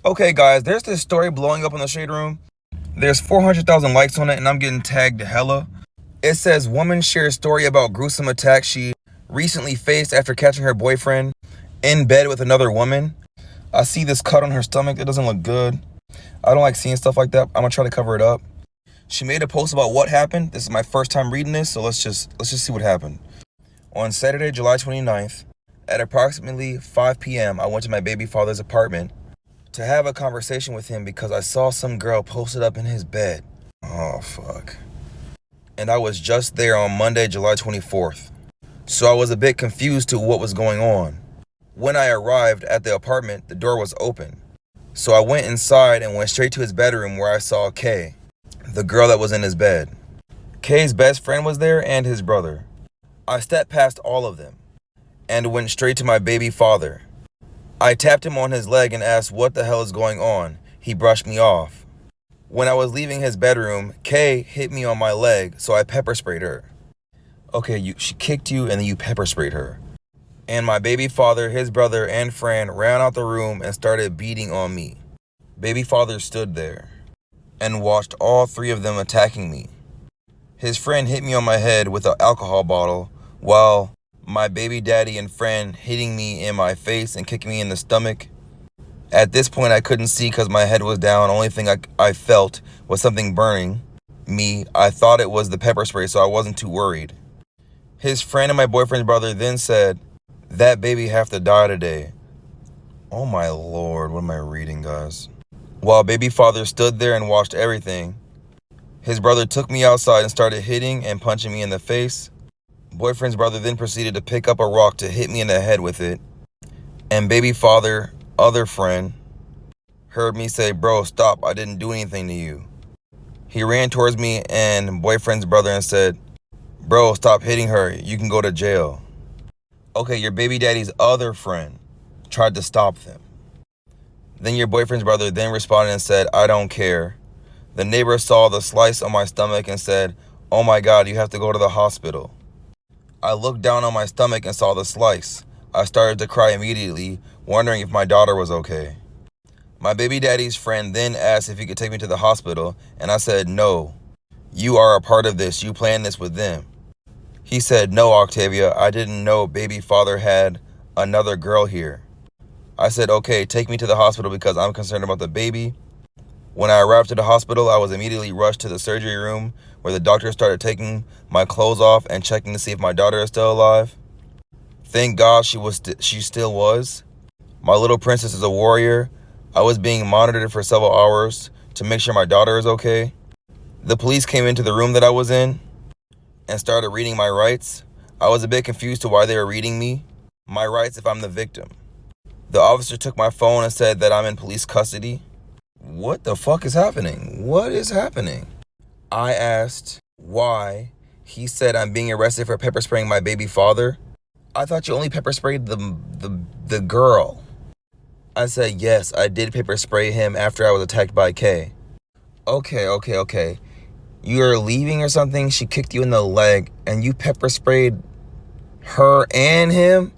Okay, guys, there's this story blowing up on the Shade Room. There's 400,000 likes on it, and I'm getting tagged hella. It says, woman shares story about gruesome attack she recently faced after catching her boyfriend in bed with another woman. I see this cut on her stomach. It doesn't look good. I don't like seeing stuff like that. I'm gonna try to cover it up. She made a post about what happened. This is my first time reading this, so let's just see what happened. On Saturday, July 29th, at approximately 5 p.m., I went to my baby father's apartment to have a conversation with him because I saw some girl posted up in his bed. Oh, fuck. And I was just there on Monday, July 24th. So I was a bit confused to what was going on. When I arrived at the apartment, the door was open. So I went inside and went straight to his bedroom where I saw Kay, the girl that was in his bed. Kay's best friend was there and his brother. I stepped past all of them and went straight to my baby father. I tapped him on his leg and asked what the hell is going on. He brushed me off. When I was leaving his bedroom, Kay hit me on my leg, so I pepper sprayed her. Okay, she kicked you and then you pepper sprayed her. And my baby father, his brother, and friend ran out the room and started beating on me. Baby father stood there and watched all three of them attacking me. His friend hit me on my head with an alcohol bottle, while my baby daddy and friend hitting me in my face and kicking me in the stomach. At this point, I couldn't see because my head was down. Only thing I felt was something burning me. I thought it was the pepper spray, so I wasn't too worried. His friend and my boyfriend's brother then said, "That baby have to die today." Oh my lord, what am I reading, guys? While baby father stood there and watched everything, his brother took me outside and started hitting and punching me in the face. Boyfriend's brother then proceeded to pick up a rock to hit me in the head with it. And baby father, other friend, heard me say, "Bro, stop, I didn't do anything to you." He ran towards me and boyfriend's brother and said, "Bro, stop hitting her, you can go to jail." Okay, your baby daddy's other friend tried to stop them. Then your boyfriend's brother then responded and said, "I don't care." The neighbor saw the slice on my stomach and said, "Oh my God, you have to go to the hospital." I looked down on my stomach and saw the slice. I started to cry immediately, wondering if my daughter was okay. My baby daddy's friend then asked if he could take me to the hospital, and I said, "No, you are a part of this. You planned this with them." He said, "No, Octavia, I didn't know baby father had another girl here." I said, "Okay, take me to the hospital because I'm concerned about the baby." When I arrived at the hospital, I was immediately rushed to the surgery room where the doctor started taking my clothes off and checking to see if my daughter is still alive. Thank God she still was. My little princess is a warrior. I was being monitored for several hours to make sure my daughter is okay. The police came into the room that I was in and started reading my rights. I was a bit confused to why they were reading me my rights if I'm the victim. The officer took my phone and said that I'm in police custody. What the fuck is happening? What is happening? I asked why. He said I'm being arrested for pepper spraying my baby father. I thought you only pepper sprayed the girl. I said, yes, I did pepper spray him after I was attacked by Kay. Okay. You're leaving or something? She kicked you in the leg and you pepper sprayed her and him?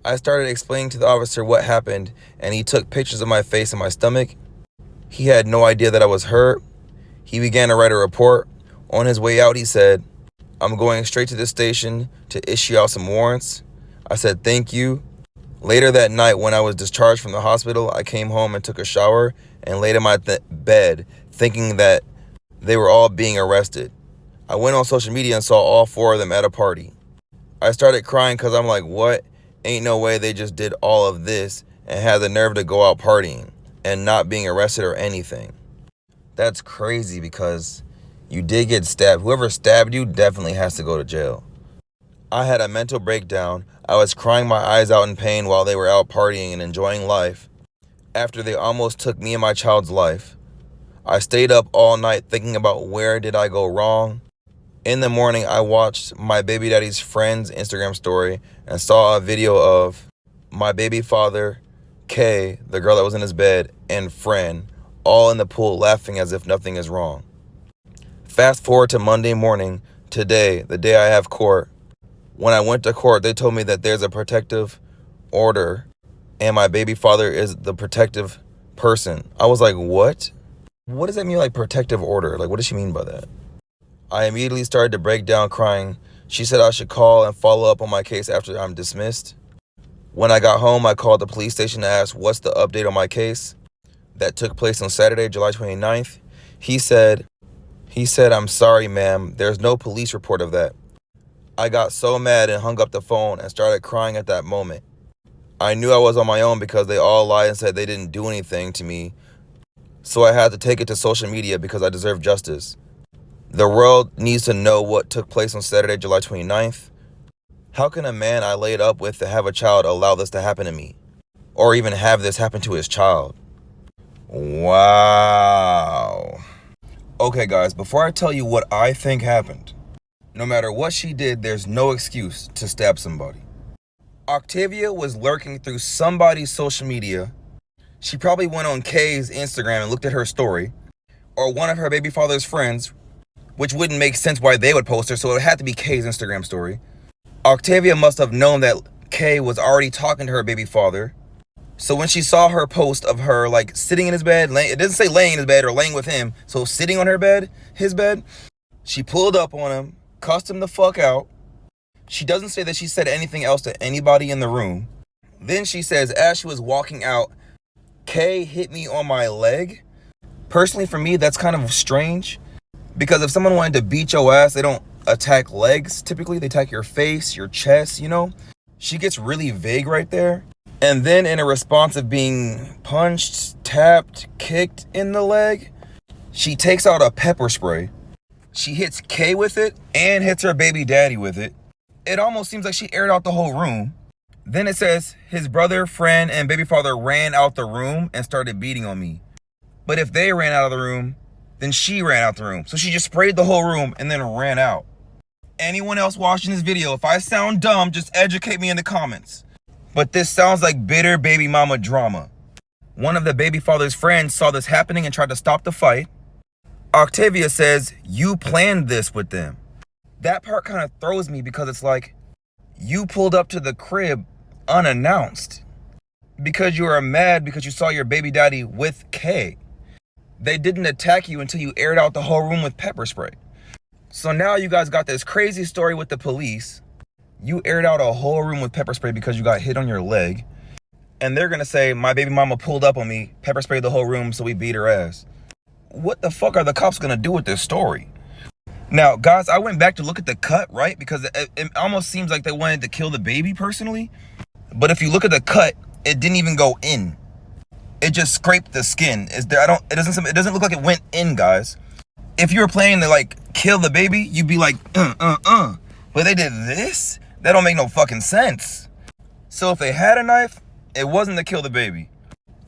I started explaining to the officer what happened, and he took pictures of my face and my stomach. He had no idea that I was hurt. He began to write a report. On his way out, he said, "I'm going straight to the station to issue out some warrants." I said, "Thank you." Later that night, when I was discharged from the hospital, I came home and took a shower and laid in my bed, thinking that they were all being arrested. I went on social media and saw all four of them at a party. I started crying because I'm like, what? Ain't no way they just did all of this and had the nerve to go out partying and not being arrested or anything. That's crazy because you did get stabbed. Whoever stabbed you definitely has to go to jail. I had a mental breakdown. I was crying my eyes out in pain while they were out partying and enjoying life after they almost took me and my child's life. I stayed up all night thinking about where did I go wrong. In the morning, I watched my baby daddy's friend's Instagram story and saw a video of my baby father, Kay, the girl that was in his bed, and friend, all in the pool laughing as if nothing is wrong. Fast forward to Monday morning, today, the day I have court. When I went to court, they told me that there's a protective order and my baby father is the protective person. I was like, what? What does that mean, like protective order? Like, what does she mean by that? I immediately started to break down crying. She said I should call and follow up on my case after I'm dismissed. When I got home, I called the police station to ask what's the update on my case that took place on Saturday, July 29th. He said, I'm sorry, ma'am. There's no police report of that. I got so mad and hung up the phone and started crying at that moment. I knew I was on my own because they all lied and said they didn't do anything to me. So I had to take it to social media because I deserve justice. The world needs to know what took place on Saturday, July 29th. How can a man I laid up with to have a child allow this to happen to me? Or even have this happen to his child? Wow. Okay, guys, before I tell you what I think happened, no matter what she did, there's no excuse to stab somebody. Octavia was lurking through somebody's social media. She probably went on Kay's Instagram and looked at her story, or one of her baby father's friends, which wouldn't make sense why they would post her, so it had to be Kay's Instagram story. Octavia must have known that Kay was already talking to her baby father. So when she saw her post of her like sitting in his bed, it doesn't say laying in his bed or laying with him, so sitting on her bed, his bed, she pulled up on him, cussed him the fuck out. She doesn't say that she said anything else to anybody in the room. Then she says, as she was walking out, Kay hit me on my leg. Personally, for me, that's kind of strange. Because if someone wanted to beat your ass, they don't attack legs. Typically, they attack your face, your chest, you know? She gets really vague right there. And then in a response of being punched, tapped, kicked in the leg, she takes out a pepper spray. She hits Kay with it and hits her baby daddy with it. It almost seems like she aired out the whole room. Then it says his brother, friend, and baby father ran out the room and started beating on me. But if they ran out of the room, then she ran out the room. So she just sprayed the whole room and then ran out. Anyone else watching this video, if I sound dumb, just educate me in the comments. But this sounds like bitter baby mama drama. One of the baby father's friends saw this happening and tried to stop the fight. Octavia says, you planned this with them. That part kind of throws me because it's like, you pulled up to the crib unannounced because you were mad because you saw your baby daddy with Kay. They didn't attack you until you aired out the whole room with pepper spray. So now you guys got this crazy story with the police. You aired out a whole room with pepper spray because you got hit on your leg. And they're going to say, my baby mama pulled up on me, pepper sprayed the whole room, so we beat her ass. What the fuck are the cops going to do with this story? Now, guys, I went back to look at the cut, right? Because it almost seems like they wanted to kill the baby personally. But if you look at the cut, it didn't even go in. It just scraped the skin. It doesn't look like it went in, guys. If you were planning to like kill the baby, you'd be like, But they did this? That don't make no fucking sense. So if they had a knife, it wasn't to kill the baby.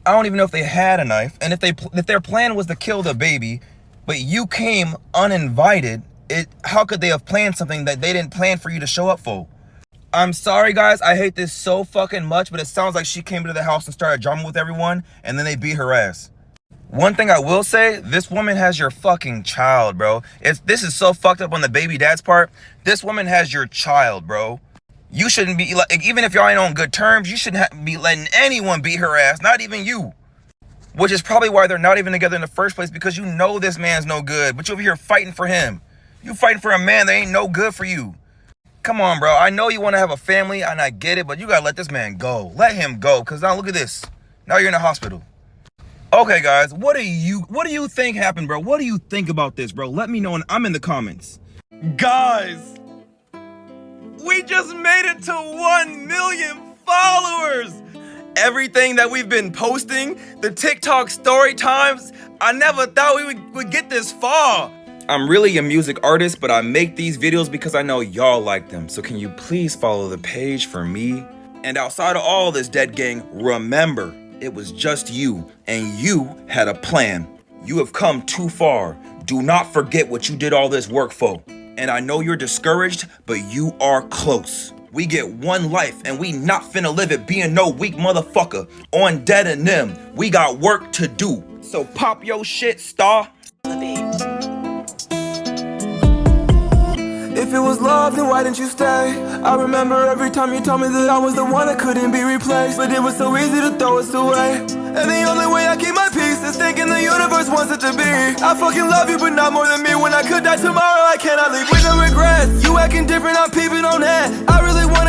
I don't even know if they had a knife. And if their plan was to kill the baby, but you came uninvited, how could they have planned something that they didn't plan for you to show up for? I'm sorry, guys. I hate this so fucking much, but it sounds like she came into the house and started drama with everyone, and then they beat her ass. One thing I will say, this woman has your fucking child, bro. This is so fucked up on the baby dad's part. This woman has your child, bro. You shouldn't be, like, even if y'all ain't on good terms, you shouldn't be letting anyone beat her ass, not even you. Which is probably why they're not even together in the first place, because you know this man's no good, but you over here fighting for him. You fighting for a man that ain't no good for you. Come on, bro. I know you want to have a family, and I get it, but you gotta let this man go. Let him go, because now look at this. Now you're in the hospital. Okay, guys, what do you think happened, bro? What do you think about this, bro? Let me know, and I'm in the comments. Guys, we just made it to 1 million followers. Everything that we've been posting, the TikTok story times, I never thought we would get this far. I'm really a music artist, but I make these videos because I know y'all like them. So can you please follow the page for me? And outside of all this, dead gang, remember, it was just you, and you had a plan. You have come too far. Do not forget what you did all this work for. And I know you're discouraged, but you are close. We get one life, and we not finna live it being no weak motherfucker. On dead and them, we got work to do. So pop your shit, star. If it was love, then why didn't you stay? I remember every time you told me that I was the one that couldn't be replaced. But it was so easy to throw us away. And the only way I keep my first ones to be. I fucking love you, but not more than me. When I could die tomorrow, I cannot leave with no regrets. You acting different, I'm peeping on that. I really want